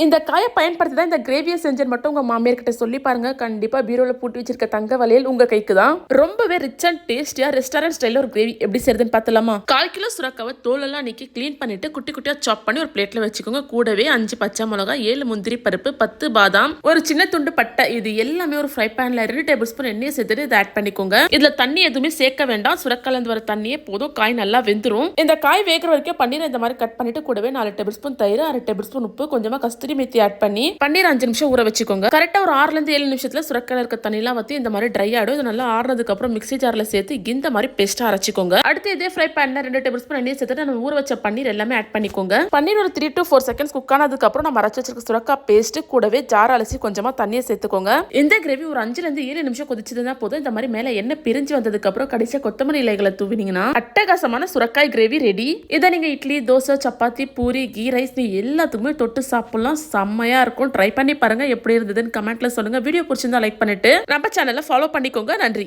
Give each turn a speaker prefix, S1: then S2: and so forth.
S1: இந்த காயை பயன்படுத்தி தான் இந்த கிரேவியை செஞ்சு மட்டும் உங்க மாமியார் கிட்ட சொல்லி பாருங்க. கண்டிப்பா பீரோல பூட்டி வச்சிருக்க தங்க வளையல் உங்க கைக்கு தான். ரொம்பவே ரிச் அண்ட் டேஸ்டியா ரெஸ்டாரண்ட் ஸ்டைல ஒரு கிரேவி எப்படி செய்யறதுன்னு பார்த்தலாமா? 1/4 கிலோ சுரக்காவை தோலெல்லாம் நீக்கி கிளீன் பண்ணிட்டு குட்டி குட்டியா சாப் பண்ணி ஒரு பிளேட்ல வச்சுக்கோங்க. கூடவே 5 பச்சை மிளகாய், 7 முந்திரி பருப்பு, 10 பாதாம், ஒரு சின்ன துண்டு பட்டை, இது எல்லாமே ஒரு ஃப்ரை பேன்ல 2 டேபிள் ஸ்பூன் எண்ணெயை சேர்த்துட்டு இதை ஆட் பண்ணிக்கோங்க. இதுல தண்ணி எதுவுமே சேர்க்க வேண்டாம். சுரக்காலேருந்து வர தண்ணியே போதும். காய் நல்லா வெந்துரும். இந்த காய் வேகிற வரைக்கும் பன்னீர் இந்த மாதிரி கட் பண்ணிட்டு கூடவே 4 டேபிள் ஸ்பூன் தயிர், 1/2 டேபிள் ஸ்பூன் உப்பு, கொஞ்சமா கஸ்தூரி மெத்தி ஆட் பண்ணி பன்னீர் 5 நிமிஷம் ஊற வச்சுக்கோங்க. கரெக்டா ஒரு 6 ல 7 நிமிஷத்துல சுரக்கால இருக்க தண்ணி எல்லாம் வத்தி இந்த மாதிரி ட்ரை ஆயிடும். இது நல்லா ஆறுனதுக்கு அப்புறம் மிக்ஸி ஜார்ல சேர்த்து இந்த மாதிரி பேஸ்டா அரைச்சிக்கோங்க. அடுத்து இதே ஃப்ரை பேன்ல 2 டேபிள் ஸ்பூன் எண்ணெய் சேர்த்து நம்ம ஊற வச்ச பன்னீர் எல்லாமே ஆட் பண்ணிக்கோங்க. பன்னீர் ஒரு 3 to 4 செகண்ட்ஸ் குக் ஆனதுக்கு அப்புறம் நம்ம அரைச்சு வச்சிருக்க சுரக்கா பேஸ்ட் கூடவே ஜார் அலசி கொஞ்சமா தண்ணியை சேர்த்துக்கோங்க. இந்த கிரேவி ஒரு 5 ல 7 நிமிஷம் கொதிச்சதுன்னா போதும். இந்த மாதிரி மேல எண்ணெய் பிரிஞ்சு வந்ததுக்கு அப்புறம் கடைசியா கொத்தமல்லி இலைகளை தூவினீங்கன்னா அட்டகாசமான சுரக்காய் கிரேவி ரெடி. இதை நீங்க இட்லி, தோசை, சப்பாத்தி, பூரி, கீ ரைஸ் எல்லாத்துக்குமே தொட்டு சாப்பிடலாம். செம்மையா இருக்கும். ட்ரை பண்ணி பாருங்க எப்படி இருந்ததுன்னு கமெண்ட்ல சொல்லுங்க. வீடியோ பிடிச்சிருந்தா லைக் பண்ணிட்டு நம்ம சேனலை ஃபாலோ பண்ணிக்கோங்க. நன்றி.